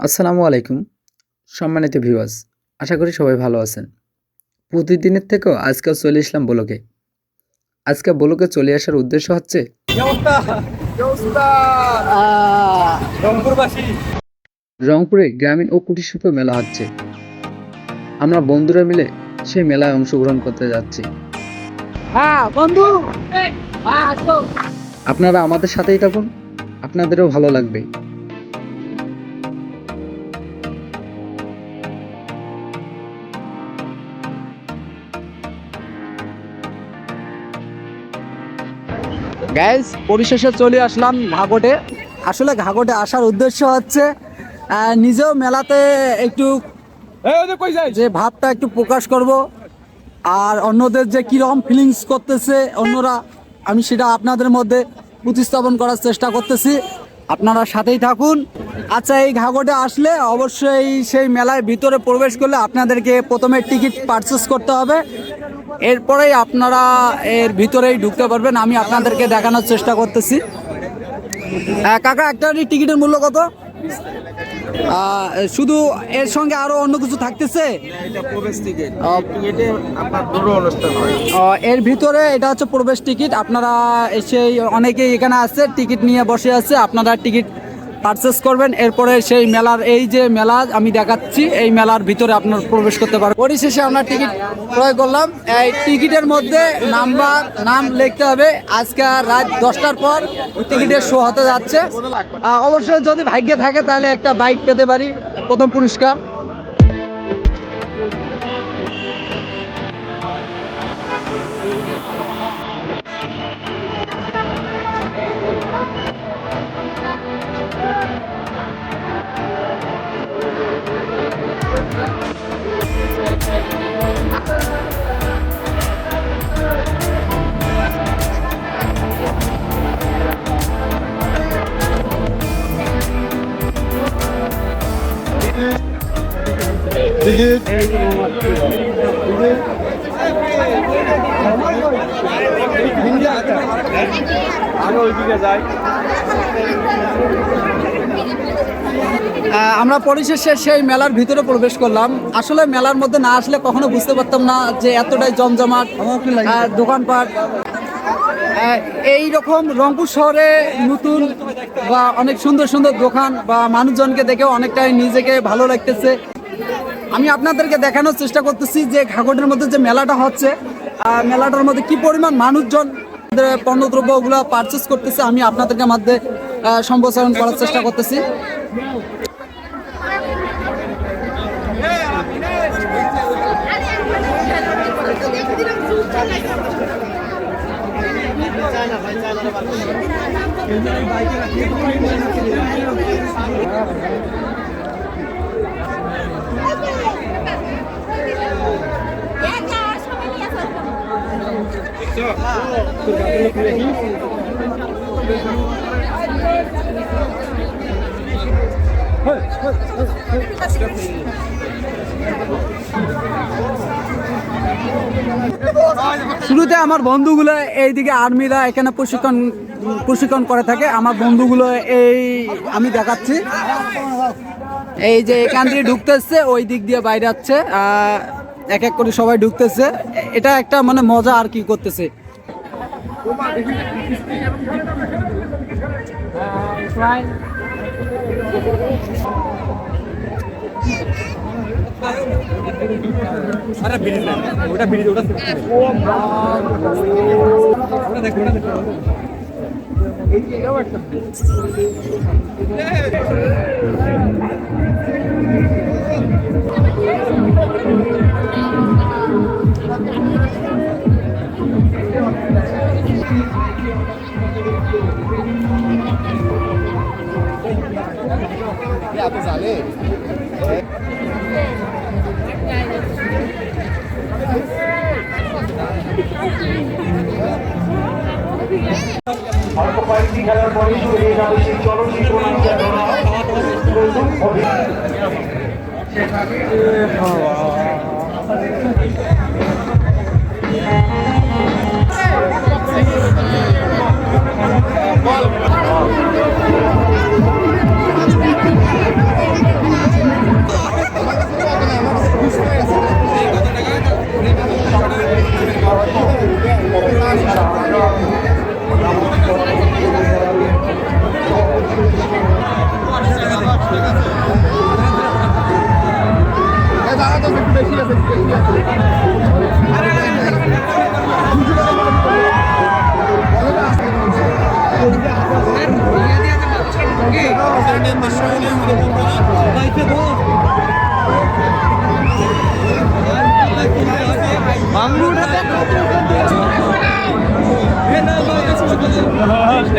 আসসালামু আলাইকুম সম্মানিত ভিউয়ার্স, আশা করি সবাই ভালো আছেন। প্রতিদিনের থেকেও আজকাল চলে আসলাম ব্লগে। আজকে ব্লগে চলে আসার উদ্দেশ্য হচ্ছে রংপুরে গ্রামীণ ও কুটির শিল্প মেলা হচ্ছে। আমরা বন্ধুরা মিলে সেই মেলায় অংশগ্রহণ করতে যাচ্ছি। আপনারা আমাদের সাথেই থাকুন, আপনাদেরও ভালো লাগবে। গাইজ পরিশেষে চলে আসলাম ঘাগটে। আসলে ঘাগটে আসার উদ্দেশ্য হচ্ছে নিজেও মেলাতে একটু যে ভাবটা একটু প্রকাশ করব, আর অন্যদের যে কীরকম ফিলিংস করতেছে অন্যরা, আমি সেটা আপনাদের মধ্যে প্রতিস্থাপন করার চেষ্টা করতেছি। আপনারা সাথেই থাকুন। আচ্ছা, এই ঘাগটে আসলে অবশ্যই সেই মেলায় ভিতরে প্রবেশ করলে আপনাদেরকে প্রথমে টিকিট পারচেস করতে হবে, এরপরেই আপনারা এর ভিতরেই ঢুকতে পারবেন। আমি আপনাদেরকে দেখানোর চেষ্টা করতেছি। কাকা, একটা টিকিটের মূল্য কত? শুধু এর সঙ্গে আরো অন্য কিছু থাকতেছে? এর ভিতরে এটা হচ্ছে প্রবেশ টিকিট। আপনারা এসে অনেকেই এখানে আছে, টিকিট নিয়ে বসে আছে, আপনারা টিকিট পারচেস করবেন, এরপরে সেই মেলার এই যে মেলা আমি দেখাচ্ছি এই মেলার ভিতরে আপনার প্রবেশ করতে পারবেন। পরিশেষে আমরা টিকিট ক্রয় করলাম। এই টিকিটের মধ্যে নাম লিখতে হবে। আজকে রাত 10টার পর টিকিটের শো হতে যাচ্ছে। অবশ্যই যদি ভাগ্যে থাকে তাহলে একটা বাইক পেতে পারি, প্রথম পুরস্কার। আমরা পরিশেষে সেই মেলার ভিতরে প্রবেশ করলাম। আসলে মেলার মধ্যে না আসলে কখনো বুঝতে পারতাম না যে এতটাই জমজমাট দোকানপাট। এই রকম রংপুর শহরে নতুন বা অনেক সুন্দর সুন্দর দোকান বা মানুষজনকে দেখেও অনেকটাই নিজেকে ভালো লাগতেছে। আমি আপনাদেরকে দেখানোর চেষ্টা করতেছি যে ঘাগটের মধ্যে যে মেলাটা হচ্ছে, মেলাটার মধ্যে কি পরিমাণ মানুষজন পণ্যদ্রব্যগুলো পারচেস করতেছে, আমি আপনাদেরকে মধ্যে সম্প্রসারণ করার চেষ্টা করতেছি। শুরুতে আমার বন্ধুগুলো এইদিকে আর্মিরা এখানে প্রশিক্ষণ করে থাকে। আমার বন্ধুগুলো এই আমি দেখাচ্ছি, এই যে এখান দিয়ে ঢুকতেছে, ওই দিক দিয়ে বাইরে যাচ্ছে, এক এক করে সবাই ঢুকতেছে। এটা একটা মানে মজা আর কি করতেছে। অল্প কয়েকটি খেলার পরে শুরু হয়ে যাবে সেই চলচ্চিত্র নায়িকা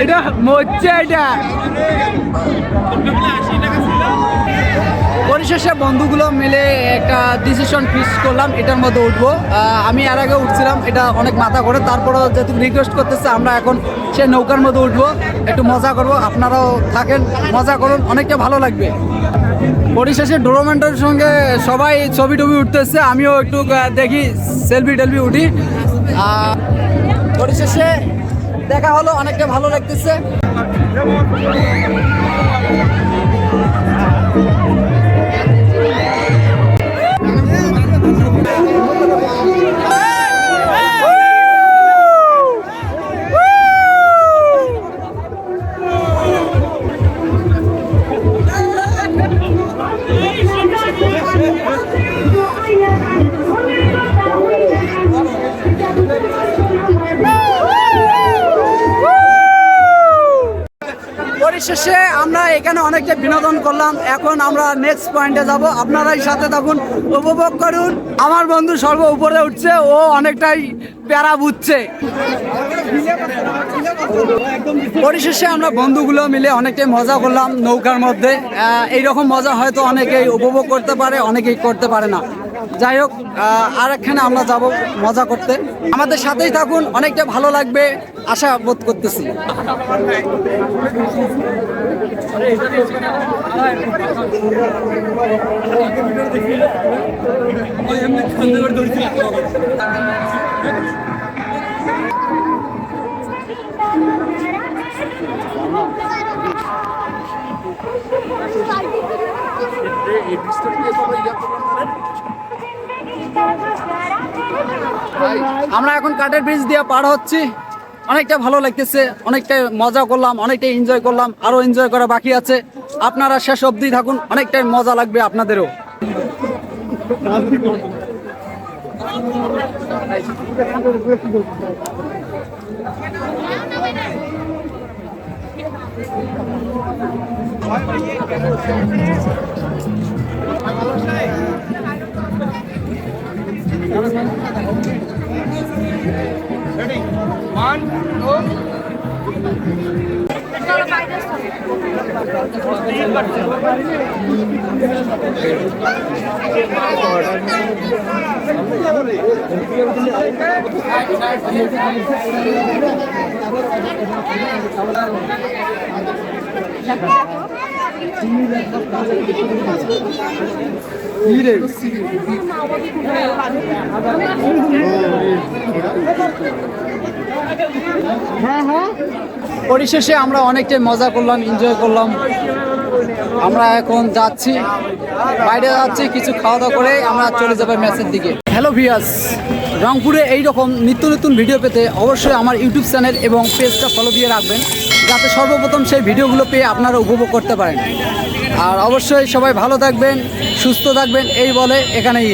এটা মরছে এটা। পরিশেষে বন্ধুগুলো মিলে একটা ডিসিশন ফিক্স করলাম এটার মধ্যে উঠবো। আমি এর আগে উঠছিলাম, এটা অনেক মাথা করে, তারপরেও যেহেতু রিকোয়েস্ট করতেছে আমরা এখন সে নৌকার মধ্যে উঠবো, একটু মজা করব। আপনারাও থাকেন, মজা করুন, অনেকটা ভালো লাগবে। পরিশেষে ডোরোমেন্টের সঙ্গে সবাই ছবি টবি উঠতেছে, আমিও একটু দেখি সেলফি টেলফি উঠি। পরিশেষে দেখা হলো, অনেকটা ভালো লাগতেছে। পরিশেষে আমরা এখানে অনেকটা বিনোদন করলাম, এখন আমরা নেক্সট পয়েন্টে যাব। আপনারাই সাথে থাকুন, উপভোগ করুন। আমার বন্ধু সর্ব উপরে উঠছে, ও অনেকটাই প্যারা বুঝছে। পরিশেষে আমরা বন্ধুগুলো মিলে অনেকটাই মজা করলাম নৌকার মধ্যে। এইরকম মজা হয়তো অনেকেই উপভোগ করতে পারে, অনেকেই করতে পারে না। যাই হোক, আর একখানে আমরা যাব মজা করতে। আমাদের সাথেই থাকুন, অনেকটা ভালো লাগবে আশা বোধ করতেছি। আমরা এখন কাঠের ব্রিজ দিয়ে পার হচ্ছি, অনেকটা ভালো লাগতেছে, অনেকটা মজা করলাম, অনেকটা এনজয় করলাম, আরো এনজয় করা বাকি আছে। আপনারা শেষ অবধি থাকুন, অনেকটাই মজা লাগবে আপনাদেরও। পরিশেষে আমরা অনেকটাই মজা করলাম, এনজয় করলাম। আমরা এখন যাচ্ছি, বাইরে যাচ্ছি, কিছু খাওয়া দাওয়া করে আমরা চলে যাবো ম্যাচের দিকে। হ্যালো ভিউয়ার্স, রংপুরে এইরকম নিত্য নতুন ভিডিও পেতে অবশ্যই আমার ইউটিউব চ্যানেল এবং পেজটা ফলো দিয়ে রাখবেন, যাতে সর্বপ্রথম সেই ভিডিওগুলো পেয়ে আপনারা উপভোগ করতে পারেন। আর অবশ্যই সবাই ভালো থাকবেন, সুস্থ থাকবেন, এই বলে এখানেই